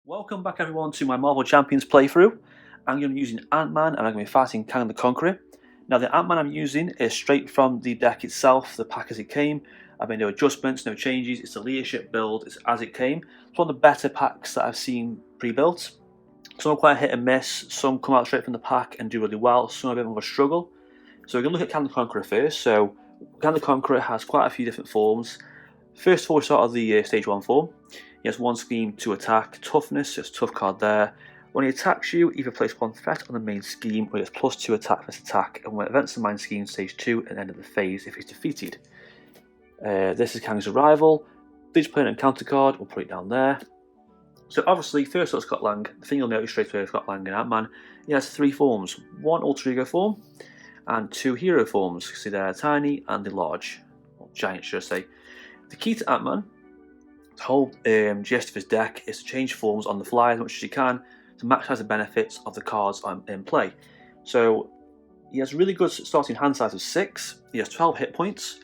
Welcome back everyone to my Marvel Champions playthrough. I'm going to be using Ant-Man and I'm going to be fighting Kang the Conqueror. Now the Ant-Man I'm using is straight from the deck itself, the pack as it came. I've made no adjustments, no changes, it's a leadership build, it's as it came. It's one of the better packs that I've seen pre-built. Some are quite hit and miss, some come out straight from the pack and do really well, some are a bit more of a struggle. So we're going to look at Kang the Conqueror first. So Kang the Conqueror has quite a few different forms. First of all, we start with the stage 1 form. He has one scheme to attack, toughness, it's a tough card there. When he attacks you, either place one threat on the main scheme or he has +2 attack for attack, and when events the main scheme stage 2 and end of the phase if he's defeated. This is Kang's arrival. Each player and counter card, we'll put it down there. So obviously, first up Scott Lang. The thing you'll notice straight away with Scott Lang and Ant-Man, he has 3 forms. One alter ego form and 2 hero forms. You see they're tiny and the large, or giant should I say. The key to Ant-Man, the whole gist of his deck is to change forms on the fly as much as you can to maximise the benefits of the cards in play. So he has really good starting hand size of 6, he has 12 hit points.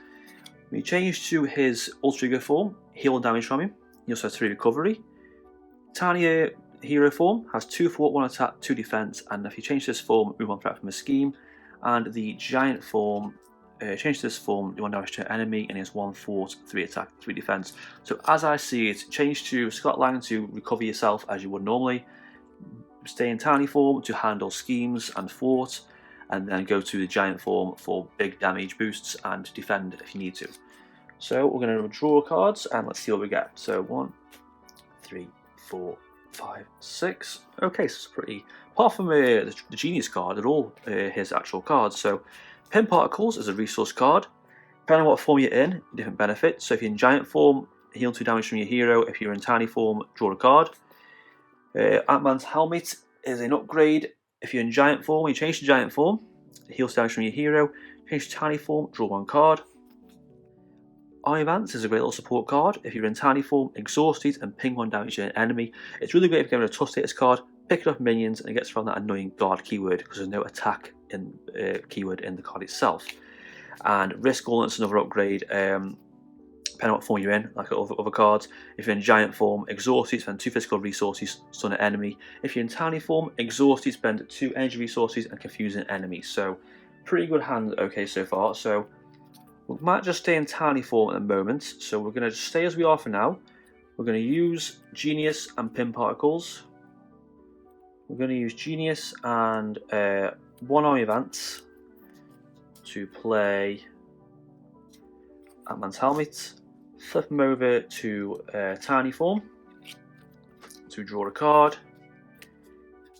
When you change to his alter ego form, heal and damage from him, he also has 3 recovery. Tiny hero form has 2 fort, 1 attack, 2 defense, and if you change this form, move 1 threat from a scheme. And the giant form, change this form, do 1 damage to an enemy, and he has 1 fort, 3 attack, 3 defense. So as I see it, change to Scott Lang to recover yourself as you would normally. Stay in tiny form to handle schemes and fort, and then go to the giant form for big damage boosts and defend if you need to. So we're going to draw cards and let's see what we get. So 1, 3, 4, 5, 6. Okay, so it's pretty. Apart from the Genius card, they're all his actual cards. So Pin Particles is a resource card. Depending on what form you're in, different benefits. So if you're in giant form, heal 2 damage from your hero. If you're in tiny form, draw a card. Ant-Man's helmet is an upgrade. If you're in giant form, you change to giant form, heal damage from your hero. Change to tiny form, draw 1 card. Eye Vance is a great little support card. If you're in tiny form, exhaust it and ping 1 damage to an enemy. It's really great if you're given a tough status card, pick it off minions, and it gets around that annoying guard keyword because there's no attack in keyword in the card itself. And Risk Gauntlet's another upgrade. Depending on what form you're in, like other cards. If you're in giant form, exhaust it, spend 2 physical resources, stun an enemy. If you're in tiny form, exhaust it, spend 2 energy resources and confuse an enemy. So pretty good hand, okay, so far. So we might just stay in tiny form at the moment, so we're going to stay as we are for now. We're going to use Genius and Pin Particles. We're going to use Genius and 1 Army Vance to play Ant-Man's helmet. Flip him over to tiny form to draw a card.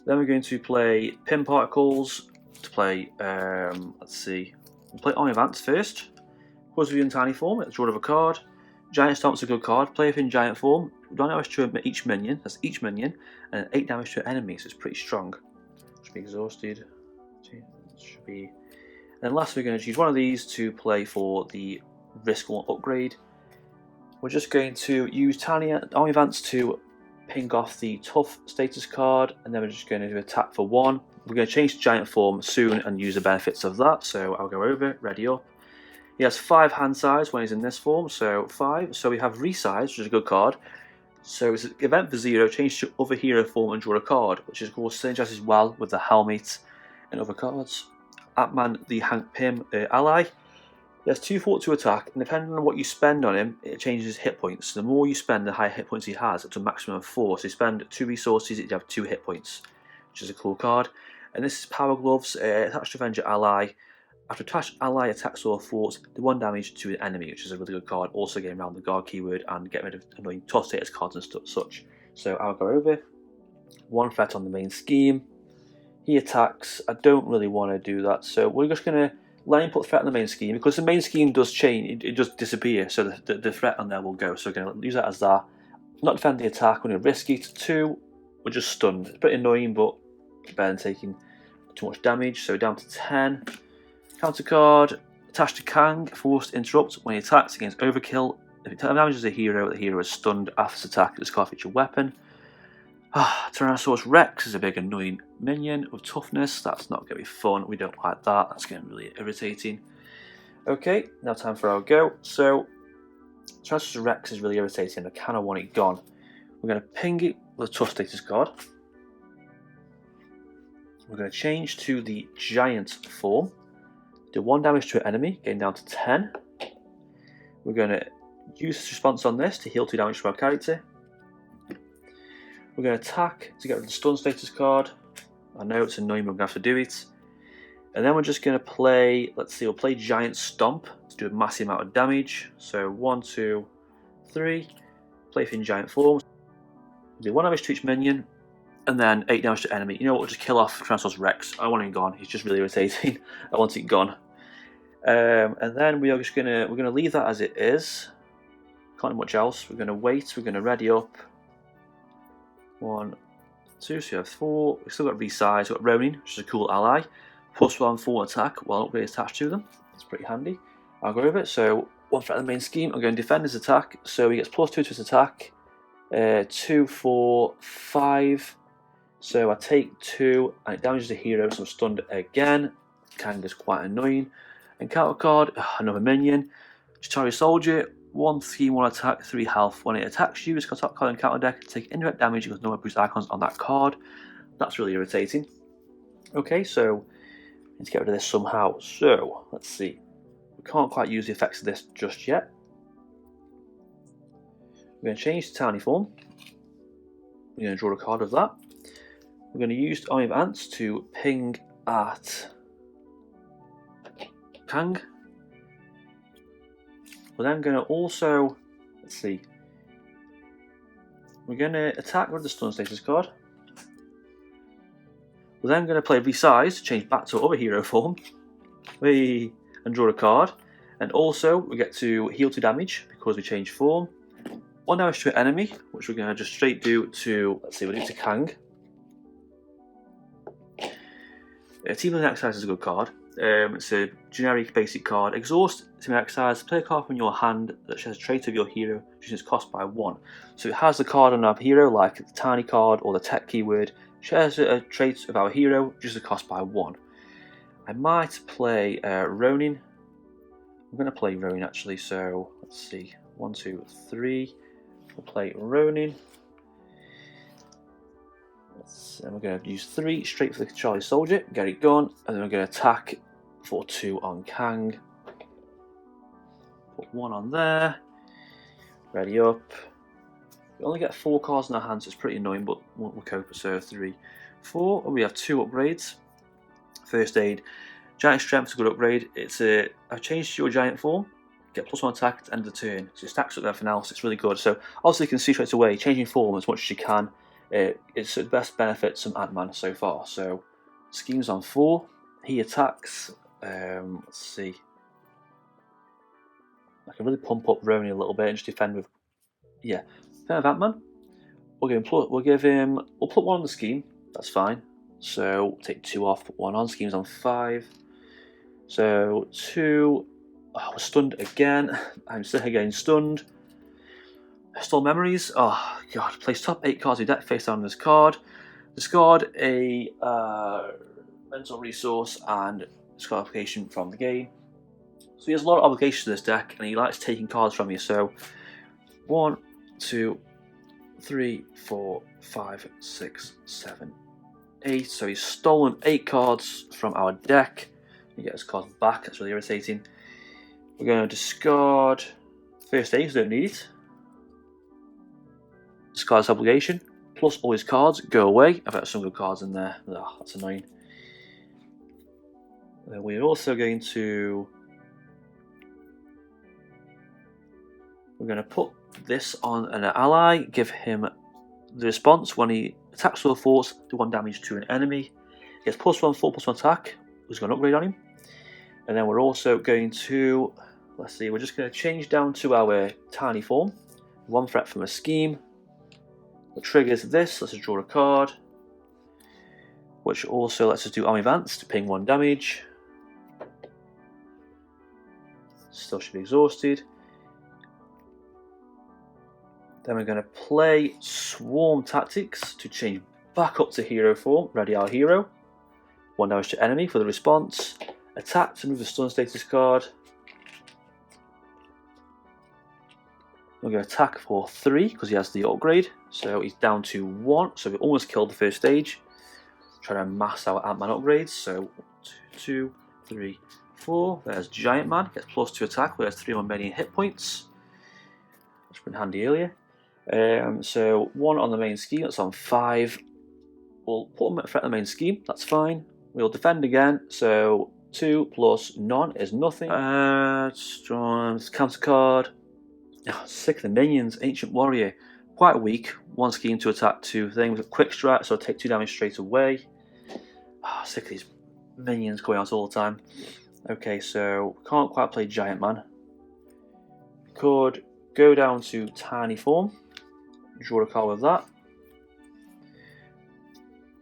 Then we're going to play Pin Particles to play, let's see, we'll play Army Vance first. Because we're in tiny form, let's draw another card. Giant Stomp's a good card. Play it in giant form. 1 damage to each minion, that's each minion, and 8 damage to an enemy, so it's pretty strong. Should be exhausted. Should be. And then last we're going to choose one of these to play for the Risk or upgrade. We're just going to use Tiny Army Vance to ping off the tough status card, and then we're just going to do attack for 1. We're going to change to giant form soon and use the benefits of that, so I'll go over it, ready up. He has 5 hand size when he's in this form, so 5. So we have Resize, which is a good card. So it's an event for 0, change to other hero form and draw a card, which is of course synergizes well with the helmet and other cards. Ant-Man, the Hank Pym ally. He has 2 fort to attack, and depending on what you spend on him, it changes his hit points. The more you spend, the higher hit points he has, up to a maximum of 4. So you spend 2 resources, you have 2 hit points, which is a cool card. And this is Power Gloves, attached to avenge your ally. After attached ally attacks or forts, do 1 damage to an enemy, which is a really good card. Also getting around the guard keyword and getting rid of annoying tough status cards and such. So I'll go over. 1 threat on the main scheme. He attacks. I don't really want to do that, so we're just going to let him put threat on the main scheme, because the main scheme does change, it does disappear, so the threat on there will go. So we're going to use that as that. Not defend the attack, we're going to risk it. 2, we're just stunned. It's pretty annoying, but better than taking too much damage. So down to 10. Counter card, attached to Kang, forced interrupt. When he attacks against overkill, if it damages a hero, the hero is stunned after his attack. This card features weapon. Tyrannosaurus Rex is a big annoying minion with toughness. That's not going to be fun. We don't like that. That's getting really irritating. Okay, now time for our go. So Tyrannosaurus Rex is really irritating. I kind of want it gone. We're going to ping it with a tough status card. We're going to change to the giant form. Do 1 damage to an enemy, getting down to 10. We're going to use this response on this to heal 2 damage to our character. We're going to attack to get rid of the stun status card. I know it's annoying, but we're going to have to do it. And then we're just going to play, let's see, we'll play Giant Stomp to do a massive amount of damage. So 1, 2, 3. Play in giant form. Do 1 damage to each minion, and then 8 damage to enemy. You know what, we'll just kill off Tyrannosaurus Rex. I want him gone, he's just really irritating. I want it gone. And then we are just we're gonna leave that as it is. Can't do much else. We're gonna wait, we're gonna ready up. 1, 2, so you have 4. We've still got resize, we've got Ronin, which is a cool ally. +1 full attack while upgrade attached to them. It's pretty handy. I'll go over it. So 1 threat in the main scheme. I'm going to defend his attack. So he gets +2 to his attack. 2, 4, 5. So I take 2 and it damages the hero, so I'm stunned again. Kang is quite annoying. And counter card, another minion. Chitauri Soldier, 1 scheme, 1 attack, 3 health. When it attacks you, it's got top card and counter deck. Take indirect damage because no one boost icons on that card. That's really irritating. Okay, so need to get rid of this somehow. So let's see. We can't quite use the effects of this just yet. We're going to change to tiny form. We're going to draw a card of that. We're going to use Army of Ants to ping at Kang. We're then going to also, let's see, we're going to attack with the stun status card. We're then going to play resize to change back to other hero form. And draw a card. And also we get to heal 2 damage because we change form. 1 damage to an enemy, which we're going to just straight do to, let's see, we'll do it to Kang. Team Building Exercise is a good card. It's a generic basic card. Exhaust Team Exercise, play a card from your hand that shares a trait of your hero, reducing its cost by 1. So it has the card on our hero, like the tiny card or the tech keyword, shares a trait of our hero, reduces the cost by 1. I might play Ronin. I'm going to play Ronin actually, so let's see. 1, 2, 3. We'll play Ronin. And we're going to use 3 straight for the Charlie Soldier, get it gone, and then we're going to attack for 2 on Kang. Put 1 on there. Ready up. We only get 4 cards in our hands, so it's pretty annoying, but we'll cope. So 3, 4, and we have 2 upgrades. First aid. Giant Strength is a good upgrade. It's I've changed to your giant form. Get +1 attack at the end of the turn. So it stacks up there for now, so it's really good. So obviously you can see straight away, changing form as much as you can. It's the best benefit some Ant-Man so far. So schemes on 4. He attacks. Let's see. I can really pump up Ronin a little bit and just defend with, yeah, defend with Ant-Man. We'll put 1 on the scheme. That's fine. So we'll take 2 off, put 1 on. Schemes on 5. So 2. Oh, we're stunned again. I'm still getting stunned. Stole Memories. Oh god, place top 8 cards of your deck face down on this card. Discard a mental resource and discard application from the game. So he has a lot of obligations to this deck and he likes taking cards from you. So 1, 2, 3, 4, 5, 6, 7, 8. So he's stolen 8 cards from our deck. He gets his cards back, that's really irritating. We're going to discard First Aid, so don't need it. Discard this obligation, plus all his cards go away. I've got some good cards in there. Oh, that's annoying. We're also going to. We're going to put this on an ally, give him the response when he attacks with a force, do 1 damage to an enemy. He gets +1 full +1 attack. We're going to upgrade on him. And then we're also going to. Let's see, we're just going to change down to our tiny form. 1 threat from a scheme. What triggers this? Let's just draw a card. Which also lets us do Army of Ants to ping 1 damage. Still should be exhausted. Then we're going to play Swarm Tactics to change back up to hero form. Ready our hero. 1 damage to enemy for the response. Attack to move the stun status card. We're going to attack for 3 because he has the upgrade. So he's down to 1, so we almost killed the first stage. Trying to mass our Ant-Man upgrades. So 1, 2, 3, 4. There's Giant Man, gets +2 attack, there's 3 remaining hit points. Which been handy earlier. So 1 on the main scheme, that's on 5. We'll put him at the main scheme, that's fine. We'll defend again, so 2 plus none is nothing. Counter card. Oh, sick of the minions. Ancient Warrior. Quite weak. 1 scheme to attack 2 things. Quick strike, so I'll take 2 damage straight away. Oh, sick of these minions going out all the time. Okay, so can't quite play Giant Man. Could go down to Tiny Form. Draw a card with that.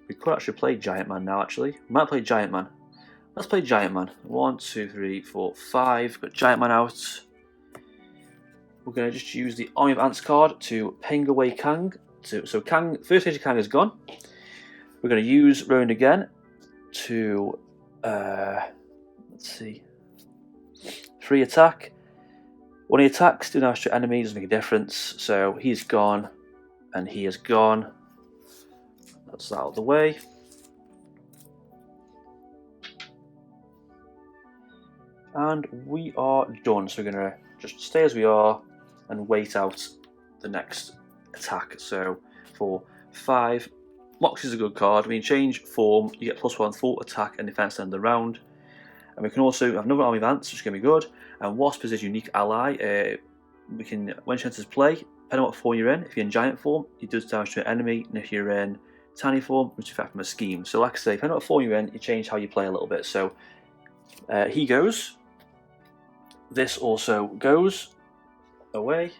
We could actually play Giant Man now, actually. We might play Giant Man. Let's play Giant Man. 1, 2, 3, 4, 5. Got Giant Man out. We're going to just use the Army of Ants card to ping away Kang. So Kang, first stage of Kang is gone. We're going to use Rowan again to, let's see, 3 attack. When he attacks, do damage to enemy, doesn't make a difference. So he's gone, and he is gone. That's that out of the way. And we are done. So we're going to just stay as we are and wait out the next attack. So for 5, Mox is a good card. I mean, change form, you get +1 full attack and defense at the end of the round. And we can also have another Army of Ants, which is going to be good. And Wasp is his unique ally. We can, when she enters play, depending on what form you're in, if you're in Giant form, it does damage to an enemy, and if you're in Tiny form, which effect from a scheme. So like I say, depending on what form you're in, you change how you play a little bit. So he goes. This also goes away.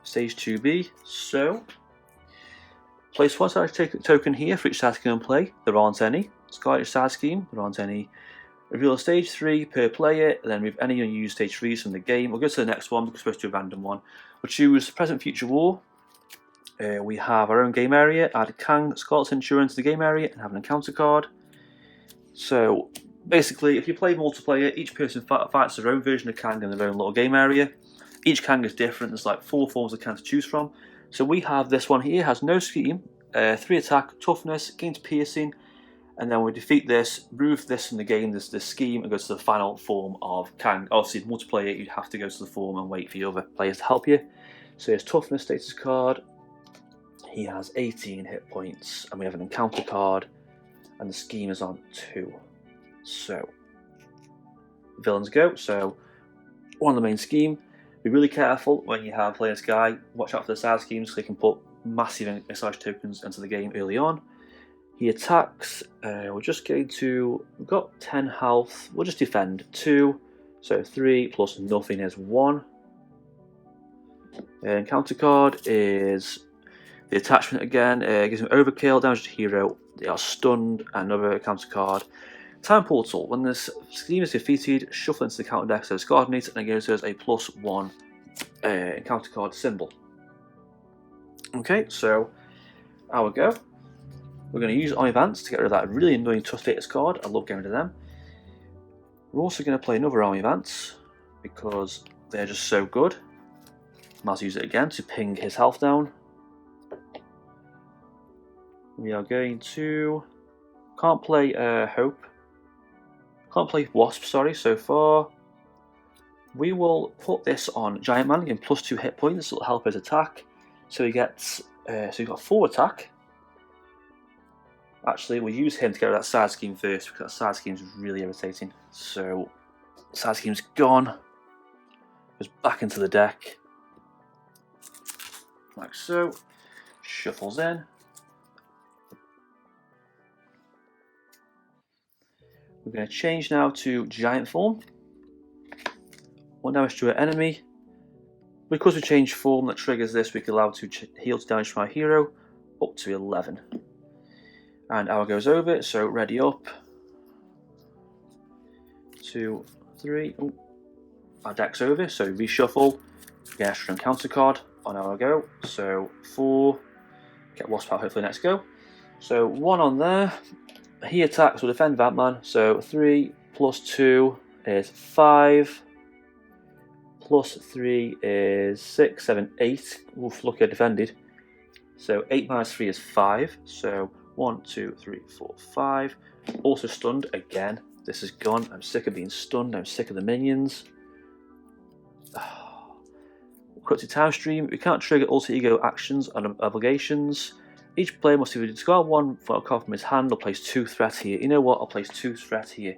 Stage 2B. So place 1 side token here for each side scheme and play. There aren't any. Sky each side scheme. There aren't any. Reveal stage 3 per player, and then remove any unused stage 3s from the game. We'll go to the next one because we're supposed to do a random one. We'll choose Present Future War. We have our own game area. Add Kang, Scarlet's Insurance to the game area, and have an encounter card. So basically, if you play multiplayer, each person fights their own version of Kang in their own little game area. Each Kang is different. There's like 4 forms of Kang to choose from. So we have this one here, has no scheme, 3 attack, toughness, gains piercing, and then we defeat this, remove this from the game, this scheme, and go to the final form of Kang. Obviously, multiplayer, you'd have to go to the form and wait for your other players to help you. So his toughness status card, he has 18 hit points, and we have an encounter card, and the scheme is on 2. So, villains go. So, 1 on the main scheme. Be really careful when you have playing this guy. Watch out for the side schemes, so they can put massive excited tokens into the game early on. He attacks. We're just going to. We've got 10 health. We'll just defend 2. So 3 plus nothing is 1. Encounter card is the attachment again. Gives him overkill, damage to hero. They are stunned. Another encounter card. Time Portal. When this scheme is defeated, shuffle into the counter deck so it's coordinates, and it gives us a +1 encounter card symbol. Okay, so I will go. We're going to use Army of Ants to get rid of that really annoying tough status card. I love getting rid of them. We're also going to play another Army of Ants because they're just so good. Might use it again to ping his health down. We are going to. Can't play Hope. Can't play Wasp, sorry, so far. We will put this on Giant Man, give him +2 hit points, it'll help his attack. So he gets, so he's got 4 attack. Actually, we'll use him to get rid of that side scheme first, because that side scheme is really irritating. So, side scheme's gone. Goes back into the deck. Like so. Shuffles in. We're going to change now to Giant form. 1 damage to an enemy. Because we changed form that triggers this, we can allow to heal to damage from our hero up to 11. And our goes over, so ready up. 2, 3. Ooh. Our deck's over, so reshuffle. Get an extra encounter card on our go. So 4. Get Wasp out hopefully next go. So 1 on there. He attacks will defend Ant-Man, so 3 plus 2 is 5 plus 3 is 6, 7, 8. Oof, lucky I defended. So 8 minus 3 is 5. So 1, 2, 3, 4, 5. Also stunned again. This is gone. I'm sick of being stunned. I'm sick of the minions. Corrupted Time Stream. We can't trigger alter ego actions and obligations. Each player must either discard 1 card from his hand or place 2 threat here. You know what? I'll place 2 threat here.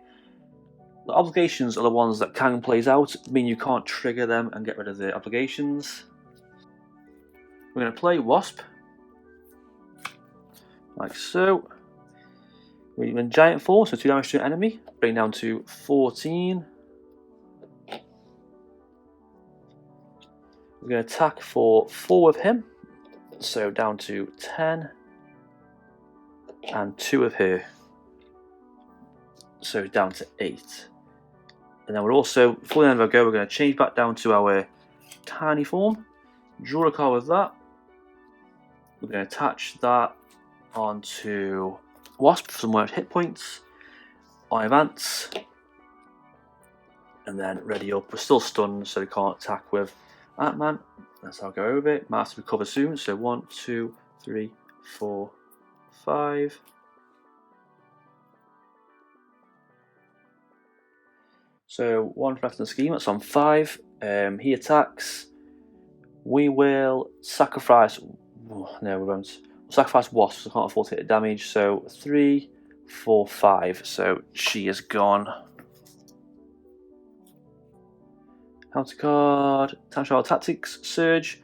The obligations are the ones that Kang plays out, mean you can't trigger them and get rid of the obligations. We're going to play Wasp. Like so. We're in giant form, so 2 damage to an enemy. Bring down to 14. We're going to attack for 4 with him. So down to 10. And 2 of her. So down to 8. And then we're also, before the end of our go, we're going to change back down to our tiny form. Draw a card with that. We're going to attach that onto Wasp for some more hit points. I advance. And then ready up. We're still stunned, so we can't attack with Ant-Man. That's how I'll go over it. Might have to recover soon. So 1, 2, 3, 4, 5. So 1 left in the scheme, that's on 5. He attacks. We will sacrifice. No, we won't. We'll sacrifice Wasp, so I can't afford to hit damage. So 3, 4, 5. So she is gone. Counter card. Time Travel Tactics. Surge.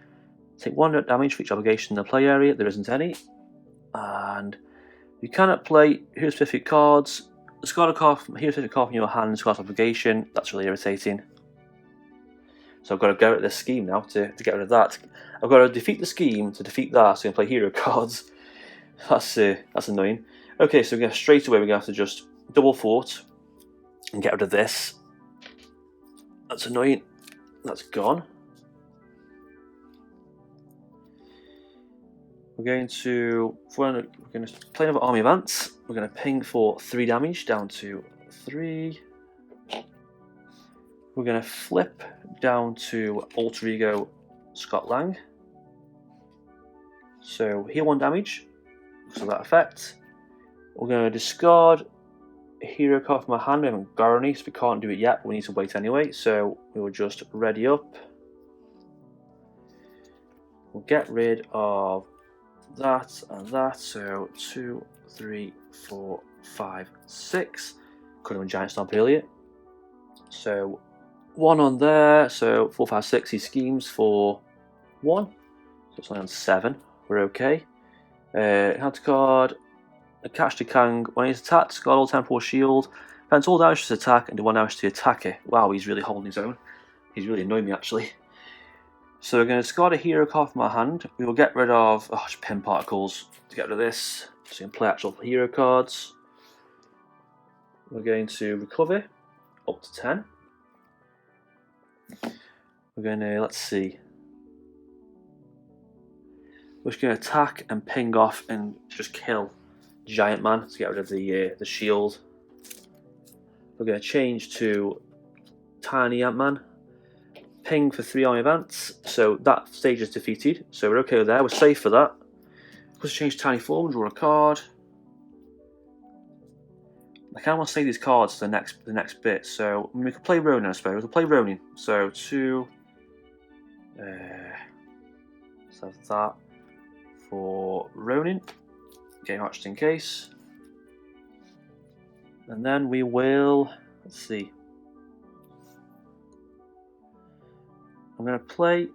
Take 1 damage for each obligation in the play area. There isn't any. And you cannot play hero specific cards. Discard a card from hero specific card from your hand, discard obligation. That's really irritating. So I've got to go at this scheme now to get rid of that. I've got to defeat the scheme to defeat that, so I can play hero cards. That's annoying. Okay, so we're going to straight away we're going to have to just double fort and get rid of this. That's annoying. That's gone. We're going to play another army advance. We're going to ping for 3 damage down to 3. We're going to flip down to Alter Ego Scott Lang. So heal 1 damage because of that effect. We're going to discard a hero card from our hand. We haven't got any, so we can't do it yet, but we need to wait anyway. So we will just ready up. We'll get rid of that and that. So 2, 3, 4, 5, 6. Could have been Giant Stomp earlier. So 1 on there. So 4, 5, 6. He schemes for 1. So it's only on 7. We're okay. Counter card. Attach to Kang. When he's attacked, discard all Temporal Shield. Prevents all damage to his attack and do 1 damage to the attacker. Wow, he's really holding his own. He's really annoying me actually. So we're going to discard a hero card from our hand. We will get rid of pin particles to get rid of this. So you can play actual hero cards. We're going to recover up to 10. We're going to, let's see. We're just going to attack and ping off and just kill Giant Man to get rid of the shield. We're going to change to Tiny Ant-Man. Ping for 3 army advance, so that stage is defeated. So we're okay there. We're safe for that. Let's change to tiny form. Draw a card. I kind of want to save these cards to the next bit. So we can play Ronin, I suppose. We'll play Ronin. So 2. Let's have that for Ronin. Game just in case. And then we will. Let's see. I'm going to play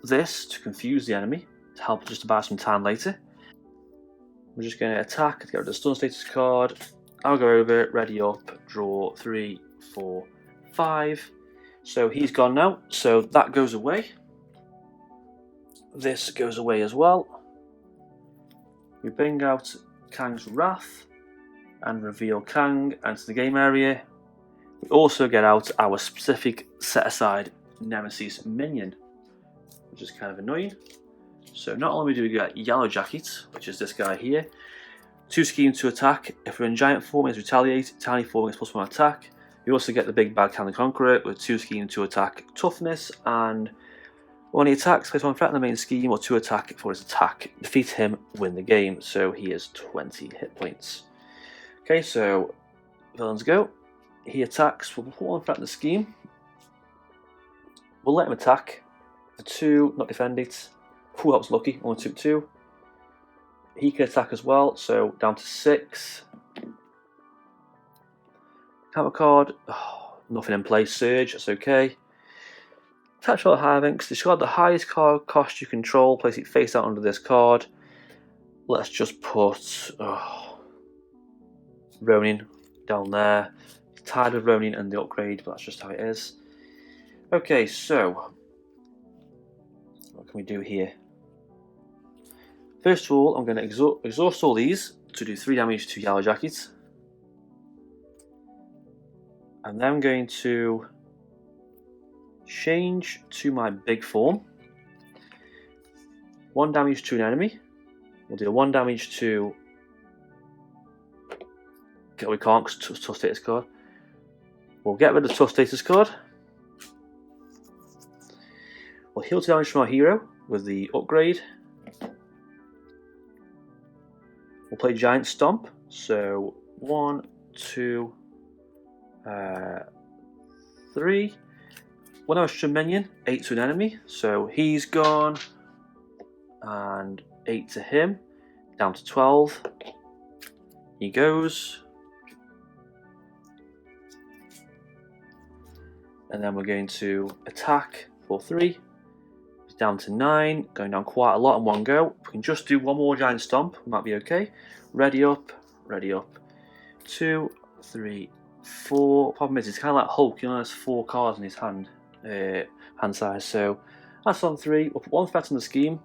this to confuse the enemy, to help just to buy some time later. We're just going to attack to get rid of the stun status card. I'll go over it, ready up, draw 3, 4, 5. So he's gone now, so that goes away. This goes away as well. We bring out Kang's Wrath and reveal Kang into the game area. We also get out our specific set aside Nemesis minion, which is kind of annoying. So not only do we get Yellow Jacket, which is this guy here, 2 schemes to attack. If we're in giant form, it's retaliate. Tiny form gets +1 attack. You also get the big bad Kang the Conqueror with 2 scheme, 2 attack, toughness, and when he attacks, place 1 threat in the main scheme or 2 attack for his attack. Defeat him, win the game. So he has 20 hit points. Okay, so villains go. He attacks. We'll put 1 threat in the scheme. We'll let him attack. For 2, not defend it. Ooh, that was lucky. Only took 2. He can attack as well, so down to 6. Counter card. Oh, nothing in play. Surge, that's okay. Attach all Harvinks. Discard the highest card cost you control. Place it face out under this card. Let's just put Ronin down there. Tied with Ronin and the upgrade, but that's just how it is. Okay, so what can we do here? First of all, I'm going to exhaust all these to do 3 damage to Yellow Jackets. And then I'm going to change to my big form. 1 damage to an enemy. We'll do 1 damage to... We can't because Tough Status card. We'll get rid of the Tough Status card. We'll heal 2 damage from our hero with the upgrade. We'll play Giant Stomp. So 1, 2, 3. 1 extra minion, 8 to an enemy. So he's gone. And 8 to him. Down to 12. He goes. And then we're going to attack for 3. It's down to 9, going down quite a lot in one go. We can just do 1 more Giant Stomp, might be okay. Ready up, ready up. 2, 3, 4. Problem is, it's kind of like Hulk, you know, there's 4 cards in his hand size. So that's on 3. We'll put 1 threat on the scheme.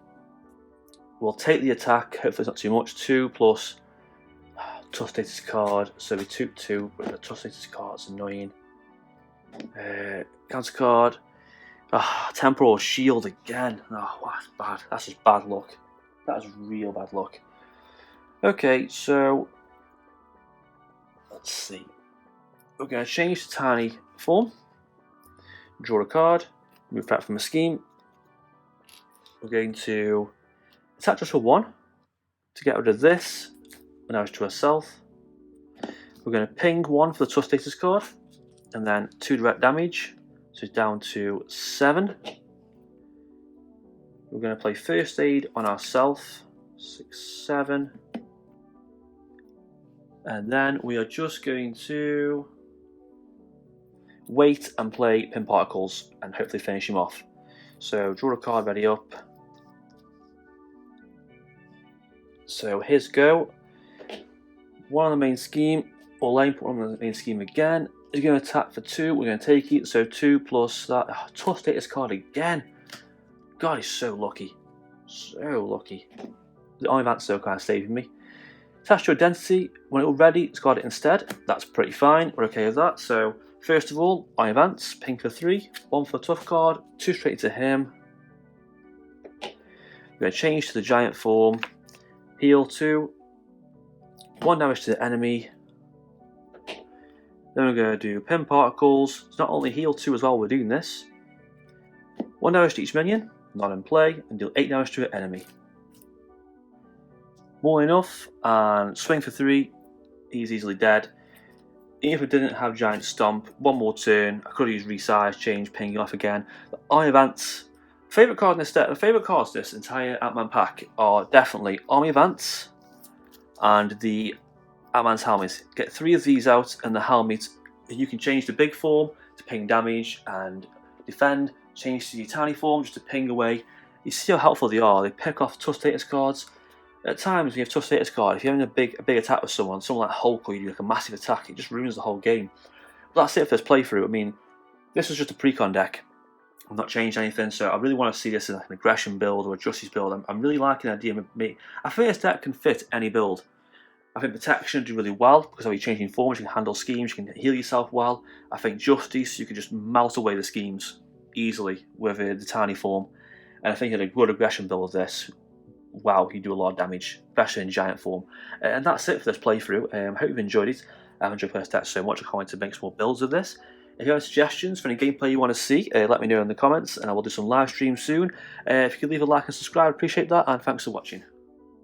We'll take the attack, hopefully it's not too much. 2 plus Tough Status card, so we took 2, but the Tough Status card's annoying. Counter card. Temporal shield again. Oh, that's bad. That's just bad luck. That is real bad luck. Okay, so let's see. We're going to change to tiny form. Draw a card. Move that from a scheme. We're going to attack just for 1 to get rid of this. And now it's to ourselves. We're going to ping 1 for the Tough Status card. And then 2 direct damage, so it's down to 7. We're going to play First Aid on ourselves, 6, 7. And then we are just going to wait and play Pin Particles and hopefully finish him off. So draw a card, ready up. So here's go. 1 on the main scheme, or lane, put 1 on the main scheme again. He's going to attack for 2. We're going to take it. So 2 plus that. Tough Status card again. God, he's so lucky. So lucky. The only advance so kind of saving me. Attach to identity. When it's ready, discard it instead. That's pretty fine. We're okay with that. So first of all, I advance. Ping for 3. 1 for the tough card. 2 straight to him. We're going to change to the giant form. Heal 2. 1 damage to the enemy. Then we're going to do Pin Particles. It's not only heal 2 as well, we're doing this. 1 damage to each minion, not in play, and deal 8 damage to an enemy. More enough, and swing for 3. He's easily dead. Even if we didn't have Giant Stomp, 1 more turn. I could have used Resize, change, ping off again. Army Advance. Favourite card in this set, the favourite cards in this entire Ant-Man pack are definitely Army Advance and the Ant-Man's helmet. Get 3 of these out and the helmet. You can change the big form to ping damage and defend. Change to your tiny form just to ping away. You see how helpful they are. They pick off Tough Status cards. At times when you have Tough Status card, if you're having a big attack with someone like Hulk, or you do like a massive attack, it just ruins the whole game. But that's it for this playthrough. I mean, this was just a precon deck. I've not changed anything, so I really want to see this in like an aggression build or a justice build. I'm really liking the idea. I think this deck can fit any build. I think protection do really well because of you changing forms, you can handle schemes, you can heal yourself well. I think justice, you can just melt away the schemes easily with the tiny form. And I think in a good aggression build of this, wow, you do a lot of damage, especially in giant form. And that's it for this playthrough. I hope you've enjoyed it. I've enjoyed playing this deck so much I can't wait to make some more builds of this. If you have any suggestions for any gameplay you want to see, let me know in the comments, and I will do some live streams soon. If you could leave a like and subscribe, I'd appreciate that, and thanks for watching.